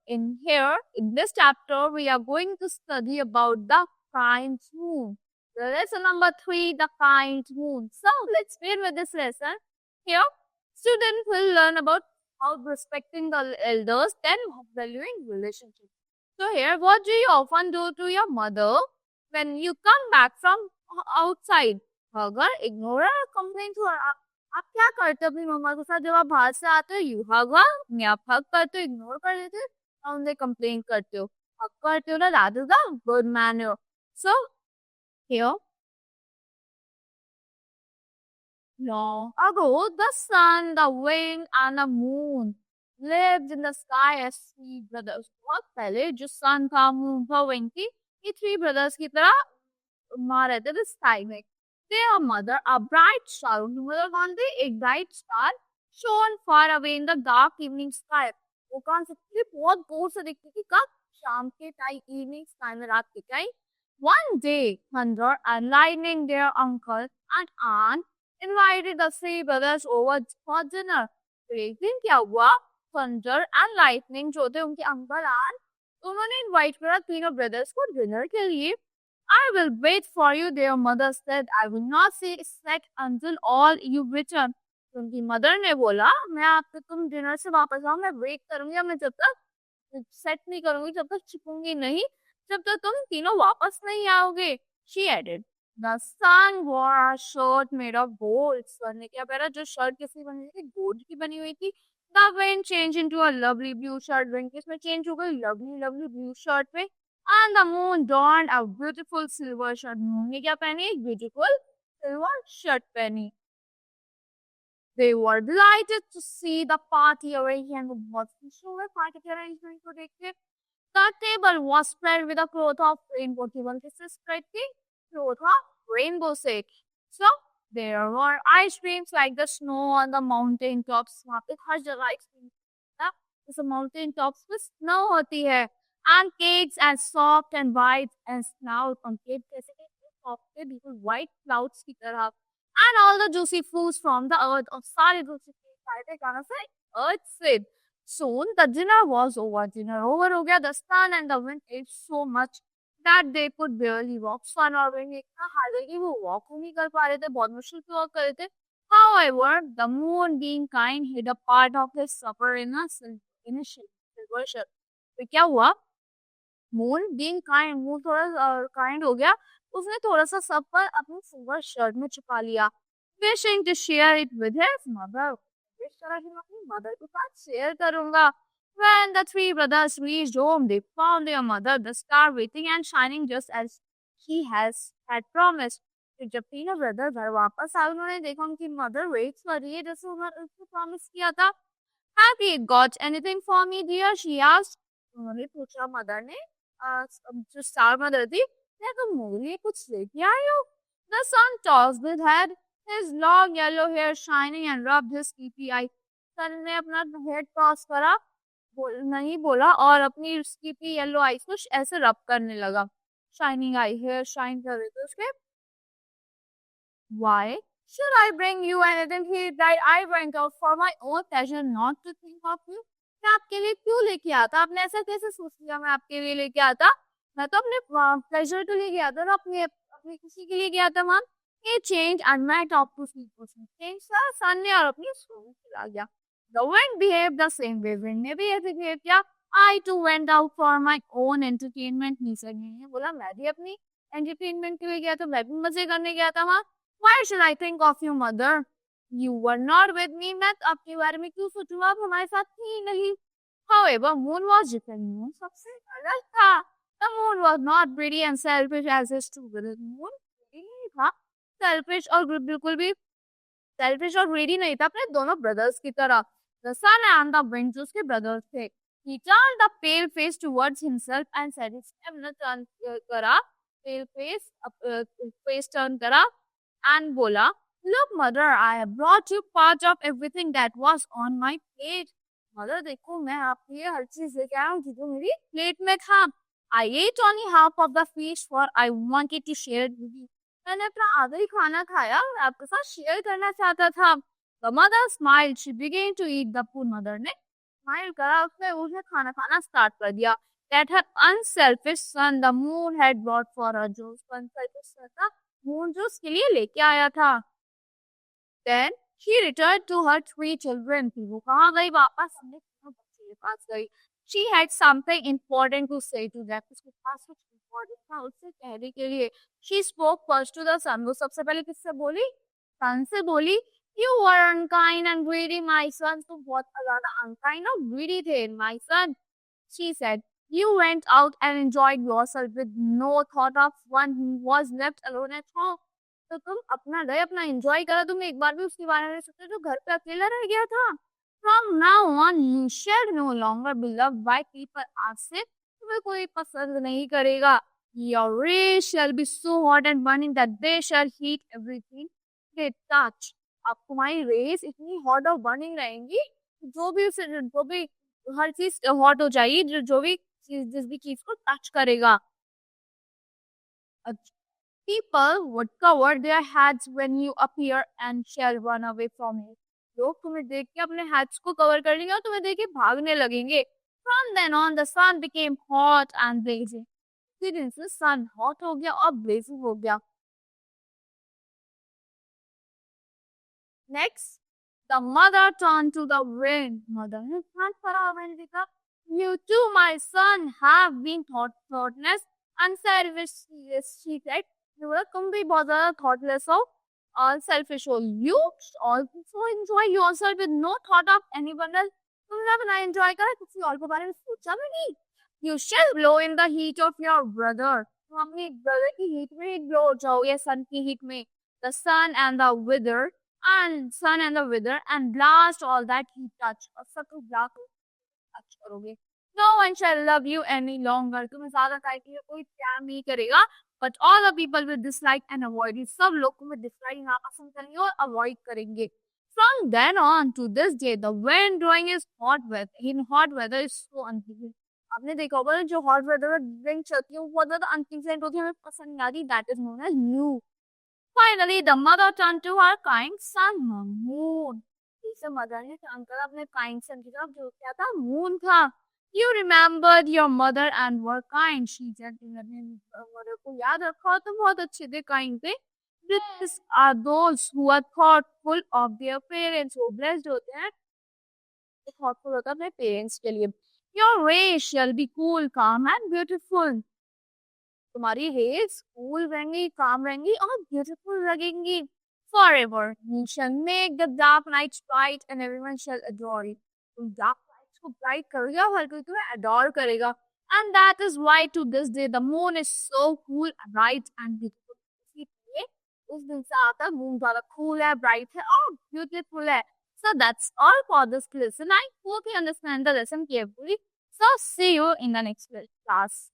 in here, in this chapter, we are going to study about the kind moon. The lesson number 3, the kind moon. So let's begin with this lesson. Here, students will learn about how respecting the elders, then valuing relationships. So here, what do you often do to your mother when you come back from outside? अगर ignore complain तो आप क्या करते हो अपनी मम्मा के साथ जब आप बाहर से आते हो? यू हग या आप हग करते हो, इग्नोर कर देते हो और उन्हें कंप्लेन करते हो? हग करते हो ना, that is the good manner. So here long ago, the sun, the wind, and the moon lived in the sky as three brothers. बहुत पहले जो sun था, moon था, wind थी, ये three brothers की तरह वहाँ रहते थे sky में. Their mother, a bright star, उनकी mother कौन थी? एक bright star, shone far away in the dark evening sky. वो कौन सी थी? बहुत दूर से दिखती थी. कब? शाम के टाइम, evening sky में, रात के time. One day, thunder and lightning, their uncle and aunt invited the three brothers over for dinner. तो एक दिन क्या हुआ? Thunder and lightning जो थे उनके अंकल आंट, उन्होंने इनवाइट करा तीनों ब्रदर्स को डिनर के लिए. I will wait for you, their mother said. I will not see set until all you return. तो उनकी मदर ने बोला, मैं आपसे तुम डिनर से वापस आओ, मैं वेट करूंगी, मैं जब तक सेट नहीं करूंगी, जब तक छुपूंगी नहीं, जब तक तुम तीनों वापस नहीं आओगे. She added. The sun wore a shirt made of gold. सन ने क्या पहना? जो शर्ट किसी बनी थी, गोल्ड की बनी हुई थी. The wind changed into a lovely blue shirt. Wind किसमें चेंज हो गई? lovely blue shirt पे. And the moon donned a beautiful silver shirt. Moon ने क्या पहनी? एक beautiful silver shirt पहनी. They were delighted to see the party arrangement. वो बहुत खुश हुए पार्टी के अरेंजमेंट को देख के. The table was spread with a cloth of rainbow. Table किससे spread थी? Cloth of rainbow से. So there were ice creams like the snow on the mountain tops. वहाँ पे हर जगह ice cream था. जैसे mountain tops पे snow होती है. And cakes as soft and white as clouds. On cake जैसे कि soft थे, बिल्कुल white clouds की तरह. And all the juicy fruits from the earth. और सारे juicy fruits आए थे कहाँ से? Earth से. Soon the dinner was over. Dinner over हो गया. The sun and the wind ate so much that they could barely walk. Sun और wind इतना हार कि वो walk नहीं कर पा रहे थे. बहुत मुश्किल से walk कर रहे थे. However, the moon being kind hid a part of his supper in a silver shirt. तो क्या हुआ? मून बीइंग काइंड, मून थोड़ा काइंड हो गया. उसने थोड़ा सा सफर अपनी सिल्वर शर्ट में छुपा लिया. Wishing to share it with his mother. Wish करा कि मैं अपनी मदर के साथ शेयर करूंगा. When the three brothers reached home, they found their mother, the star, waiting and shining just as she had promised. फिर जब तीनों ब्रदर घर वापस आए, उन्होंने देखा उनकी मदर वेट कर रही है जैसे उन्होंने प्रॉमिस किया था. Have you got anything for me, dear? She asked. उन्होंने पूछा मदर ने. जो स्टार मदर थी, क्या तुम मेरे लिए कुछ लेके आए हो? The sun tossed his head, his long yellow hair shining and rubbed his sleepy eye. सन ने अपना हेड टॉस करा, नहीं बोला और अपनी स्लीपी येलो आईज को ऐसे रब करने लगा. शाइनिंग आई, हेयर शाइन कर रहे थे उसके. Why should I bring you anything he that I went out for my own pleasure, not to think of you? मैं आपके लिए क्यों लेके आता? आपने ऐसा कैसे सोच लिया मैं आपके लिए लेके आता? मैं तो अपने प्लेजर के लिए गया था ना, अपने अपनी खुशी के लिए गया था मैम. ये चेंज एंड मैं टॉप टू स्लीप चेंज था. सन ने और अपनी सोच चला गया. The wind behaved the same way. Wind ने भी ऐसे बिहेव किया. I too went out for my own entertainment. Nisarga ने बोला मैं भी अपनी एंटरटेनमेंट के लिए गया था, मैं भी मजे करने गया था वहाँ. Why should I think of you, mother? You were not with me. मैं आपके बारे में क्यों सोचूंगा? आप हमारे साथ थी नहीं. However, moon was different. Moon सबसे अलग था. The moon was not pretty and selfish as his two brothers. Moon pretty नहीं था, selfish और बिल्कुल भी selfish और greedy नहीं था अपने दोनों brothers की तरह. The sun and the wind जो उसके brothers थे. He turned the pale face towards himself and said, इसने turn करा, pale face turn करा and बोला, look mother, I have brought you part of everything that was on my plate. Mother देखो मैं आपके लिए हर चीज लेके आया हूँ जो मेरी प्लेट में था. I ate only half of the fish for I wanted to share it with you. मैंने अपना आधा ही खाना खाया, मैं आपके साथ शेयर करना चाहता था. The mother smiled. She began to eat. The poor mother ने स्माइल करा, उसने उसे खाना खाना स्टार्ट कर दिया। That her unselfish son, the moon had brought for her, जो उसका unselfish son था, मून जो उसके लिए लेके आया था। Then she returned to her three children. फिर वो कहाँ गई वापस? अपने तीनों बच्चे के पास गई। She had something important to say to them. उसके पास कुछ important था उससे कहने के लिए। She spoke first to the sun. वो सबसे पहले किससे बोली? सन से बोली। You were unkind and greedy, my son. तुम बहुत ज़्यादा unkind और greedy थे, my son. She said, you went out and enjoyed yourself with no thought of one who was left alone at home. तो तुम अपना गए, अपना एंजॉय करा, तुमने एक बार भी उसके बारे में नहीं सोचा जो घर पे अकेला रह गया था। From now on, you shall no longer be loved by people. आज से तुम्हें कोई पसंद नहीं करेगा। Your rays shall be so hot and burning that they shall heat everything they touch. अब तुम्हारी रेस इतनी हॉट और बर्निंग रहेंगी, जो भी हर चीज हॉट हो जाएगी, जो भी चीज जिस भी चीज को टच करेगा। People would cover their heads when you appear and shall run away from it. लोग तुम्हें देख के अपने हेड्स को कवर कर लेंगे और तुम्हें देख के भागने लगेंगे। From then on, the sun became hot and blazing. उसी दिन से सन हॉट हो गया और ब्लेजिंग हो गया। Next, the mother turned to the wind. Mother ने हाथ परा मैंने देखा, you too, my son, have been thoughtless and selfish. She said, तुम भी बहुत ज़्यादा thoughtless हो और selfish हो. You also enjoy yourself with no thought of anyone else. तुमने अपना enjoy करा, किसी और के बारे में सोचा भी नहीं. You shall glow in the heat of your brother. तुम अपने brother की heat में ही glow हो जाओगे, sun की heat में. The sun and the wither and blast all that he touch. और सब कुछ टच करोगे। No one shall love you any longer. तुम्हें ज़्यादा टाइम के लिए कोई प्यार नहीं करेगा। But all the people will dislike and avoid you. सब लोग तुम्हें dislike नापसंद करेंगे और avoid करेंगे। From then on to this day, the wind blowing is in hot weather is so unpleasant. आपने देखा होगा जो hot weather में wind चलती है वो बहुत ज़्यादा unpleasant होती है, हमें पसंद नहीं आती। That is known as new. Finally, the mother turned to her kind son, moon. इसे मदर ने टर्न करा अपने kind son की तरफ, जो क्या था? moon था। You remembered your mother and were kind. She said, तुमने मदर को याद रखा और तुम बहुत अच्छे थे, kind थे। Blessed are those who are thoughtful of their parents. वो blessed होते हैं, thoughtful होता है अपने parents के लिए। Your ways shall be cool, calm and beautiful. तुम्हारी रेस कूल रहेंगी, काम रहेंगी और ब्यूटीफुल लगेंगी। Forever, you shall make the dark nights bright and everyone shall adore you. तुम dark nights को bright करोगे और हर कोई तुम्हें adore करेगा। And that is why to this day the moon is so cool, bright and beautiful. इसीलिए उस दिन से आता moon ज़्यादा cool है, bright है और beautiful है। So that's all for this lesson. I hope you understand the lesson carefully. So see you in the next class.